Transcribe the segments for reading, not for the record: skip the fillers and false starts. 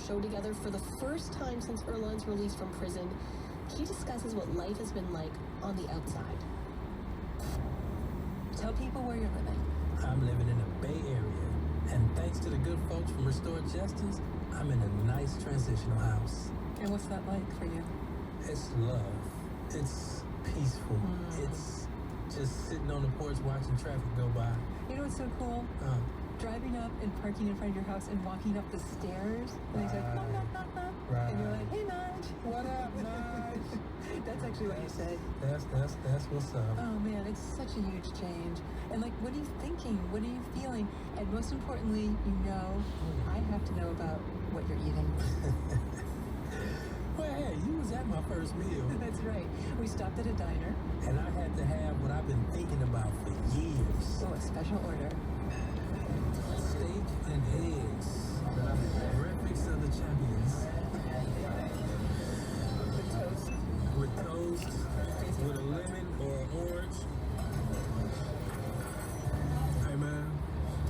show together for the first time since Erlan's release from prison. He discusses what life has been like on the outside. Tell people where you're living. I'm living in the Bay Area, and thanks to the good folks from Restored Justice, I'm in a nice transitional house. And what's that like for you? It's love. It's peaceful. It's just sitting on the porch watching traffic go by. You know what's so cool? Driving up and parking in front of your house and walking up the stairs. And he's like, knock, knock, knock, knock. Right. And you're like, hey, Nudge. What up, Nudge? That's actually what you say. That's what's up. Oh, man, it's such a huge change. And, like, what are you thinking? What are you feeling? And most importantly, I have to know about what you're eating. Well, hey, you was at my first meal. That's right. We stopped at a diner. And I had to have what I've been thinking about for years. Oh, a special order. Steak and eggs. Breakfast of the champions. With toast, with a lemon or an orange. Hey man,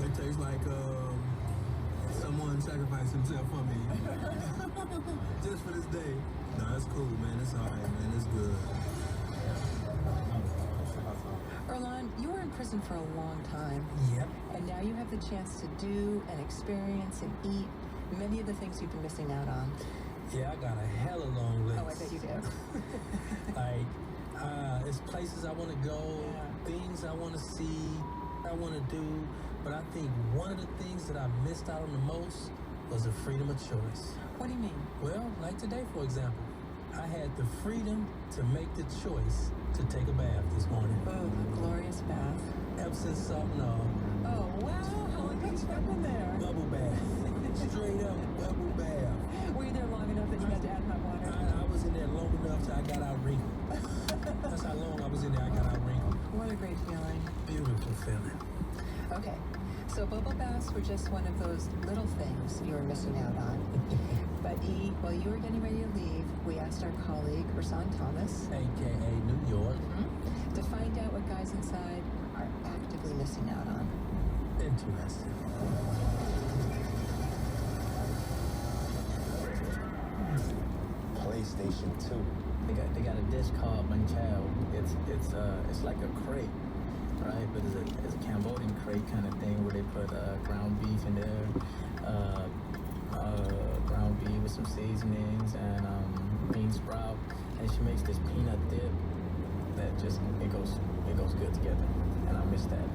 it tastes like someone sacrificed himself for me. Just for this day. No, it's cool, man. It's alright, man. It's good. Erlan, you were in prison for a long time. Yep. And now you have the chance to do and experience and eat many of the things you've been missing out on. Yeah, I got a hella long list. Oh, I bet you do. It's places I want to go, things I want to see, I want to do. But I think one of the things that I missed out on the most was the freedom of choice. What do you mean? Well, like today, for example, I had the freedom to make the choice to take a bath this morning. Oh, a glorious bath. Epsom salt and all. Oh, wow. How long did you spend in there? Bubble bath. Straight up bubble bath. Were you there long enough that you had to add hot water? I was in there long enough till I got out wrinkled. That's how long I was in there. I got out wrinkled. What a great feeling. Beautiful feeling. Okay, so bubble baths were just one of those little things you were missing out on. But while you were getting ready to leave, we asked our colleague, Rasan Thomas, A.K.A. New York, to find out what guys inside are actively missing out on. Interesting. PlayStation 2. They got a dish called Manchow. It's like a crate, right? But it's a Cambodian crate kind of thing where they put ground beef in there, ground beef with some seasonings and bean sprout, and she makes this peanut dip that just it goes good together, and I miss that.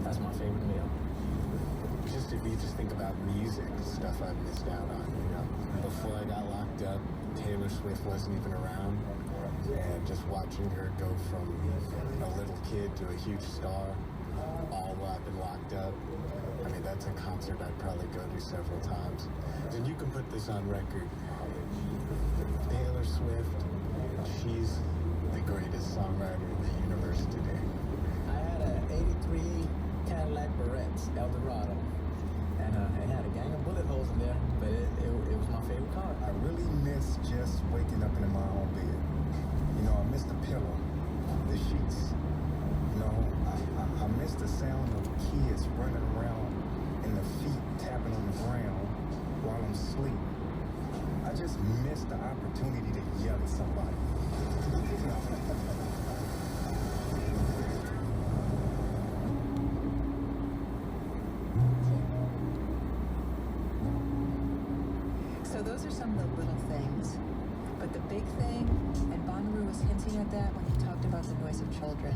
That's my favorite meal. Just if you just think about music, stuff I've missed out on, Before I got locked up, Taylor Swift wasn't even around, and just watching her go from a little kid to a huge star, all while I've been locked up. I mean, that's a concert I'd probably go to several times. And you can put this on record. Taylor Swift, she's the greatest songwriter in the universe today. I had a '83 Cadillac Barrettes Eldorado, and it had a gang of bullet holes in there, but it was my favorite car. I really miss just waking up in my own bed. I miss the pillow, the sheets. I miss the sound of kids running around and the feet tapping on the ground while I'm asleep. I just miss the opportunity to yell at somebody. So those are some of the little things. But the big thing, and Bonnaroo was hinting at that when he talked about the noise of children,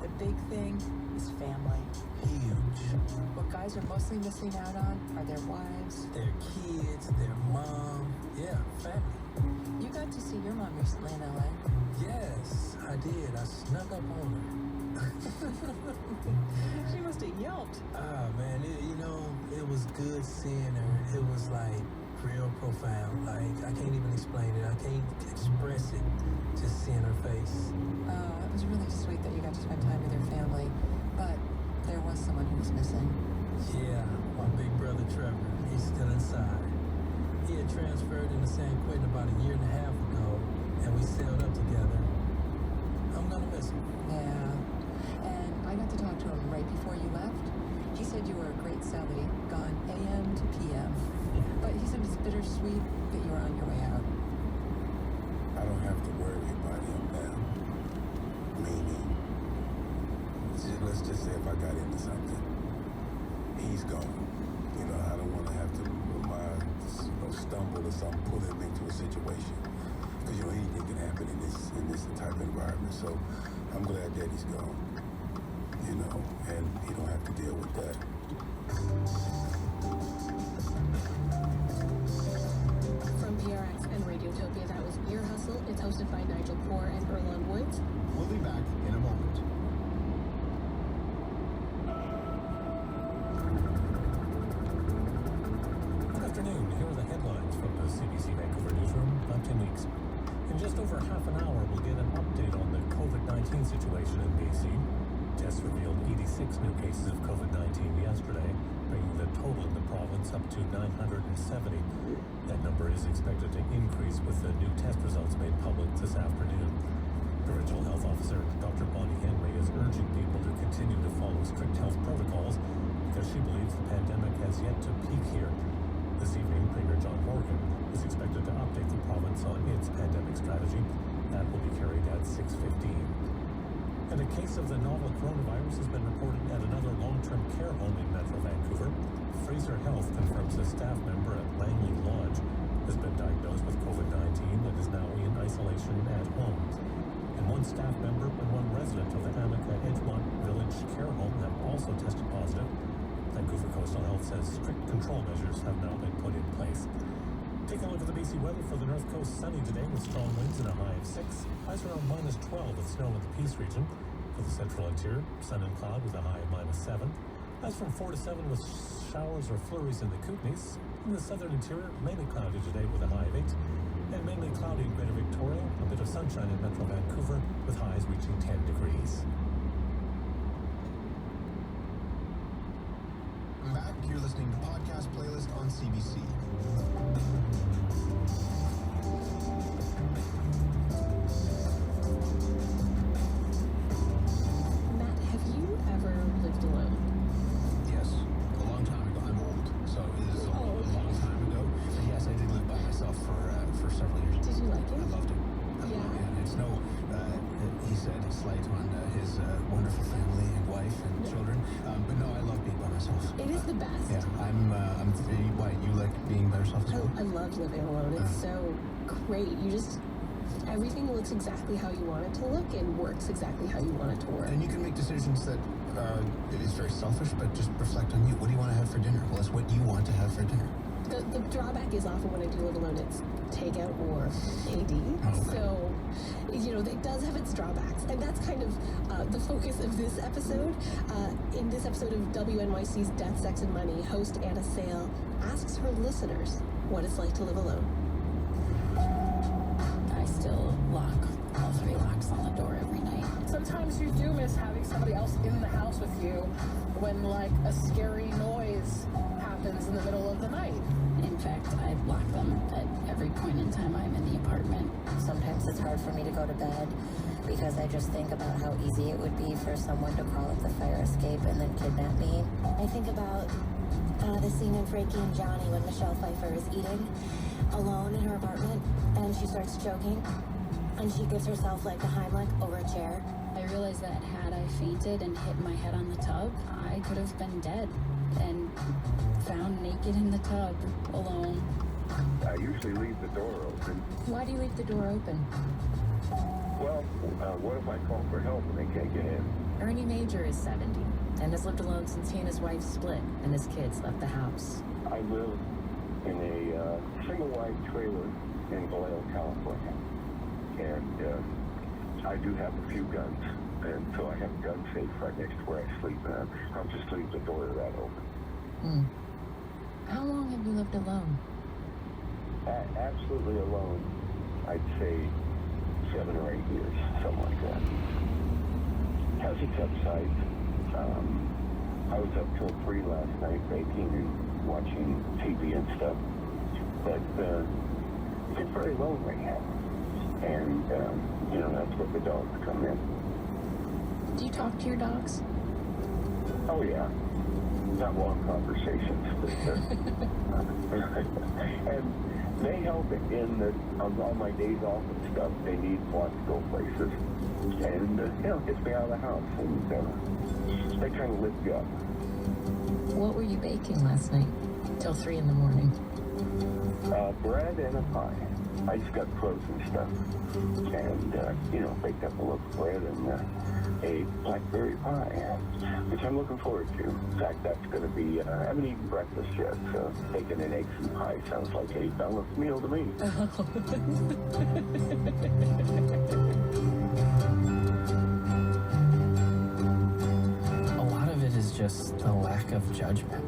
the big thing is family. Huge. What guys are mostly missing out on are their wives. Their kids, their mom. Yeah, family. You got to see your mom recently in LA. Yes, I did. I snuck up on her. She must have yelped. Ah, man, it was good seeing her. It was like real profound. Like, I can't even explain it. I can't express it. Just seeing her face. It was really sweet that you got to spend time with your family. But there was someone who was missing. Yeah, my big brother Trevor. He's still inside. He had transferred into San Quentin about a year and a half ago, and we sailed up together. I'm gonna miss him. Yeah. And I got to talk to him right before you left. He said you were a great Sally, gone AM to PM. But he said it's bittersweet that you were on your way out. I don't have to worry about him now. Meaning, let's just say if I got into something, he's gone. You know, I don't want to have to stumble or something, pull him into a situation. Because, you know, anything can happen in this type of environment. So I'm glad that he's gone. You know, and he don't have to deal with that. From PRX and Radiotopia, that was Ear Hustle. It's hosted by Nigel Poor and Erlon Woods. We'll be back in a moment. Good afternoon. Here are the headlines from the CBC Vancouver newsroom. I'm Tim Weeks. In just over half an hour, we'll get an update on the COVID-19 situation in BC. Tests revealed 86 new cases of COVID-19 yesterday, bringing the total in the province up to 970. That number is expected to increase with the new test results made public this afternoon. Provincial Health Officer Dr. Bonnie Henry is urging people to continue to follow strict health protocols because she believes the pandemic has yet to peak here. This evening, Premier John Horgan is expected to update the province on its pandemic strategy. That will be carried at 6:15. And a case of the novel coronavirus has been reported at another long-term care home in Metro Vancouver. Fraser Health confirms a staff member at Langley Lodge has been diagnosed with COVID-19 and is now in isolation at home. And one staff member and one resident of the Amica Edgemont Village Care Home have also tested positive. Vancouver Coastal Health says strict control measures have now been put in place. Taking a look at the BC weather for the North Coast, sunny today with strong winds and a high of 6. Highs around -12 with snow in the Peace region. For the central interior, sun and cloud with a high of -7. Highs from 4 to 7 with showers or flurries in the Kootenays. In the southern interior, mainly cloudy today with a high of 8. And mainly cloudy in Greater Victoria. A bit of sunshine in Metro Vancouver with highs reaching 10 degrees. I'm back. You're listening to Podcast Playlist on CBC. Matt, have you ever lived alone? Yes, a long time ago. I'm old, so it is a long time ago. But yes, I did live by myself for several years. Did you like it? I loved it. Yeah. And it's no, he said, slight on his wonderful family and wife and children. But no, I love being by myself. It is the best. Yeah, why, you like being by yourself as well? I love living alone. It's so great. Everything looks exactly how you want it to look and works exactly how you want it to work. And you can make decisions that it is very selfish, but just reflect on you. What do you want to have for dinner? Well, it's what you want to have for dinner. The drawback is often when I do live alone, it's takeout or AD. Okay. So, it does have its drawbacks. And that's kind of the focus of this episode. In this episode of WNYC's Death, Sex, and Money, host Anna Sale asks her listeners what it's like to live alone. I still lock all 3 locks on the door every night. Sometimes you do miss having somebody else in the house with you when, like, a scary noise happens in the middle of the night. In fact, I lock them at every point in time I'm in the apartment. Sometimes it's hard for me to go to bed because I just think about how easy it would be for someone to crawl up the fire escape and then kidnap me. I think about the scene in Frankie and Johnny when Michelle Pfeiffer is eating alone in her apartment and she starts choking and she gives herself like a Heimlich over a chair. I realized that had I fainted and hit my head on the tub, I could have been dead and found naked in the tub alone. I usually leave the door open. Why do you leave the door open? Well, what if I call for help and they can't get in? Ernie Major is 70 and has lived alone since he and his wife split and his kids left the house. I live in a single-wide trailer in Vallejo, California. And I do have a few guns. And so I have a gun safe right next to where I sleep. And I'll just leave the door of that open. How long have you lived alone? Absolutely alone. I'd say 7 or 8 years, something like that. Has its upsides. I was up till 3 last night baking and watching TV and stuff. But it's very lonely. And, that's what the dogs come in. Do you talk to your dogs? Oh, yeah. not long conversations, but and they help in the on my days off and stuff. They need want to go places, and gets me out of the house, and they kind of lift you up. What were you baking last night till 3 in the morning? Bread and a pie. I just got frozen stuff, and baked up a loaf of bread and a blackberry pie, which I'm looking forward to. In fact, that's going to be, I haven't eaten breakfast yet, so bacon and eggs and pie sounds like a balanced meal to me. A lot of it is just the lack of judgment.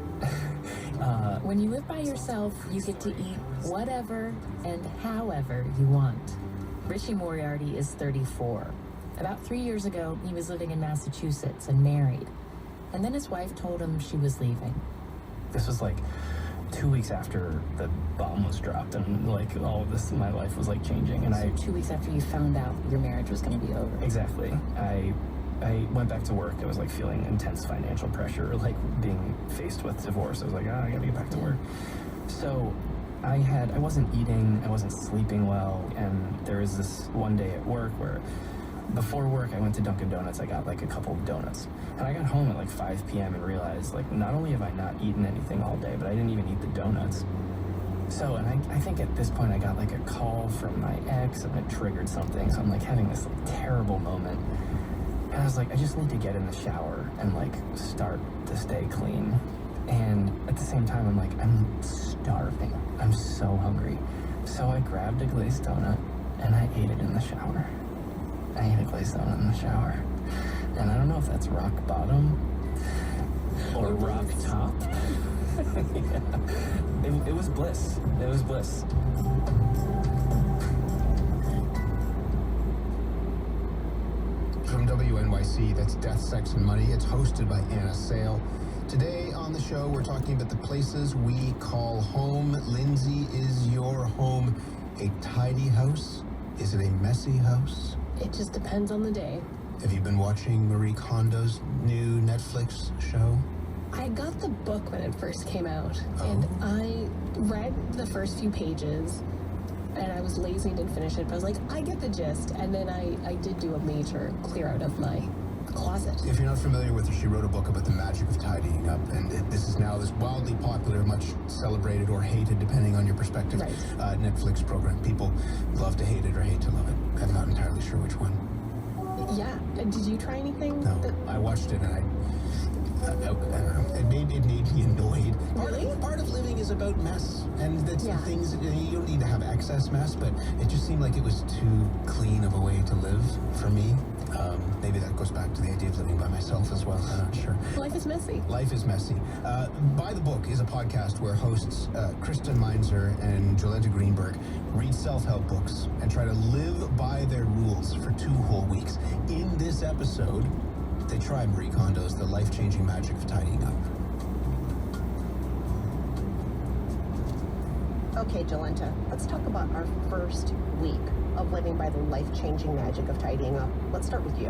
When you live by yourself, you get to eat whatever and however you want. Richie Moriarty is 34. About 3 years ago, he was living in Massachusetts and married. And then his wife told him she was leaving. This was like 2 weeks after the bomb was dropped, and like all of this, my life was like changing. And So 2 weeks after you found out your marriage was going to be over. Exactly. I went back to work. I was like feeling intense financial pressure, like being faced with divorce. I was like, I gotta get back to work. So I wasn't eating, I wasn't sleeping well, and there was this one day at work where before work I went to Dunkin' Donuts. I got like a couple of donuts, and I got home at like 5 p.m. and realized like not only have I not eaten anything all day, but I didn't even eat the donuts. So, and I think at this point I got like a call from my ex, and it triggered something. So I'm like having this like terrible moment. And I was like, I just need to get in the shower and like start to stay clean. And at the same time, I'm like, I'm starving. I'm so hungry. So I grabbed a glazed donut and I ate it in the shower. I ate a glazed donut in the shower. And I don't know if that's rock bottom or rock top. Yeah. It was bliss. It was bliss. From WNYC, that's Death, Sex, and Money. It's hosted by Anna Sale. Today on the show, we're talking about the places we call home. Lindsay, is your home a tidy house? Is it a messy house? It just depends on the day. Have you been watching Marie Kondo's new Netflix show? I got the book when it first came out, Oh. and I read the first few pages, and I was lazy and didn't finish it, but I was like, I get the gist. And then I did do a major clear out of my closet. If you're not familiar with her, she wrote a book about the magic of tidying up, and this is now this wildly popular, much celebrated or hated, depending on your perspective, Right. Netflix program. People love to hate it or hate to love it. I'm not entirely sure which one. Yeah. And did you try anything? No, I watched it and I don't know. It made me annoyed. Really? Part of living is about mess, and that's Yeah. the things. You don't need to have excess mess, but it just seemed like it was too clean of a way to live for me. Maybe that goes back to the idea of living by myself as well. I'm not sure. Life is messy. Life is Messy. By the Book is a podcast where hosts Kristen Meinzer and Jolenta Greenberg read self-help books and try to live by their rules for 2 whole weeks. In this episode, they try Marie Kondo's The Life-Changing Magic of Tidying Up. Okay, Jolenta, let's talk about our first week of living by the life-changing magic of tidying up. Let's start with you.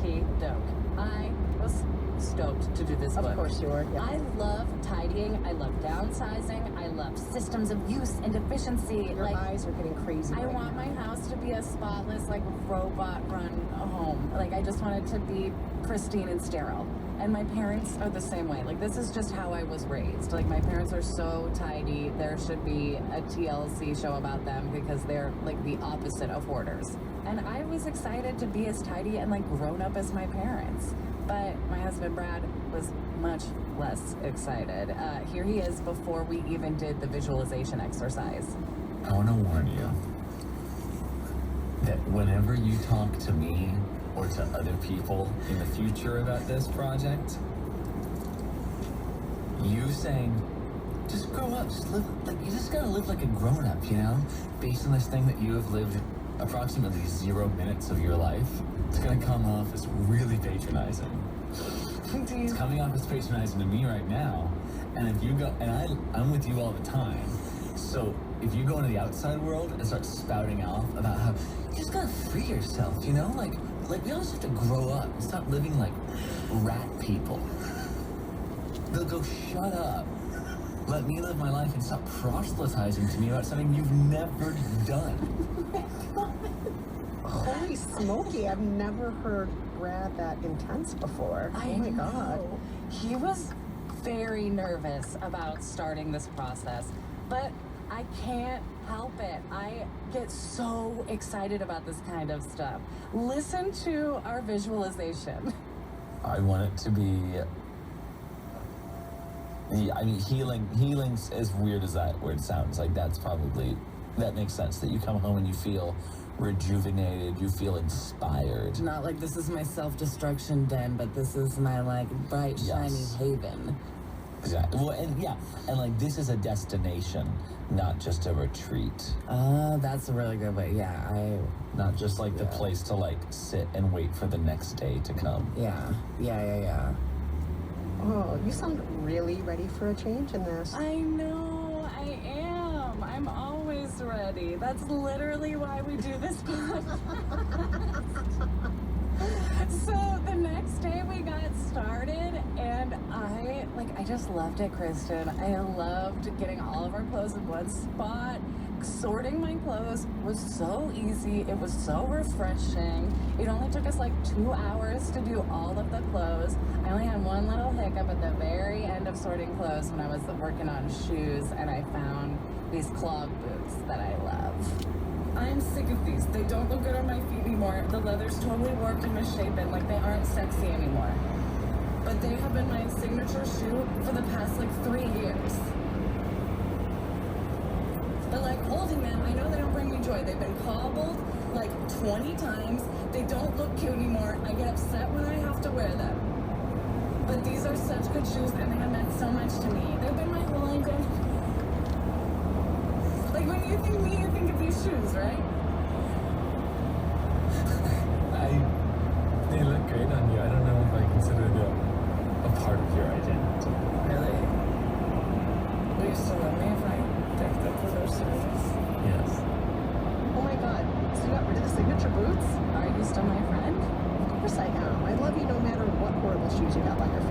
Okay, doke. I was stoked to do this book. Of course you were. Yeah. I love tidying. I love downsizing. I love systems of use and efficiency. Your eyes are getting crazy. I right want now. my house to be a spotless, like, robot-run home. Like, I just want it to be pristine and sterile. And my parents are the same way. Like, this is just how I was raised. Like, my parents are so tidy. There should be a TLC show about them because they're, like, the opposite of hoarders. And I was excited to be as tidy and, like, grown up as my parents. But my husband, Brad, was much less excited. Here he is before we even did the visualization exercise. I want to warn you that whenever you talk to me or to other people in the future about this project, you saying, just grow up, just live, like, you just gotta live like a grown-up, you know? Based on this thing that you have lived approximately 0 minutes of your life, it's gonna come off as really patronizing. It's coming off as patronizing to me right now, and if you go, and I'm with you all the time, so if you go into the outside world and start spouting off about how you just gotta free yourself, you know? Like we all just have to grow up and stop living like rat people. They'll go, shut up. Let me live my life and stop proselytizing to me about something you've never done. Holy smoky, I've never heard Brad that intense before. Oh my God. He was very nervous about starting this process, but I can't help it. I get so excited about this kind of stuff. Listen to our visualization. I want it to be... Yeah, I mean, healing's as weird as that word sounds. Like, that makes sense. That you come home and you feel rejuvenated, you feel inspired. Not like this is my self-destruction den, but this is my, like, bright, shiny haven. Exactly. Well, and like, this is a destination, not just a retreat. That's a really good way. Yeah, not just like the place to like sit and wait for the next day to come. Yeah. Oh, you sound really ready for a change in this. I know, I am. I'm always ready. That's literally why we do this podcast. So the next day we got started, and I just loved it, Kristen. I loved getting all of our clothes in one spot. Sorting my clothes was so easy. It was so refreshing. It only took us like 2 hours to do all of the clothes. I only had one little hiccup at the very end of sorting clothes when I was working on shoes, and I found these clog boots that I love. I'm sick of these. They don't look good on my feet anymore. The leather's totally warped and misshapen, like they aren't sexy anymore. But they have been my signature shoe for the past like 3 years. But like holding them, I know they don't bring me joy. They've been cobbled like 20 times. They don't look cute anymore. I get upset when I have to wear them. But these are such good shoes, and they have meant so much to me. They've been my whole identity. Like when you think me, you think of these shoes, right? They look great on you. I don't know if I consider them a part of your identity. Really? Will you still love me if I take them for their service? Yes. Oh my God, so you got rid of the signature boots? Are you still my friend? Of course I am. I love you no matter what horrible shoes you got by your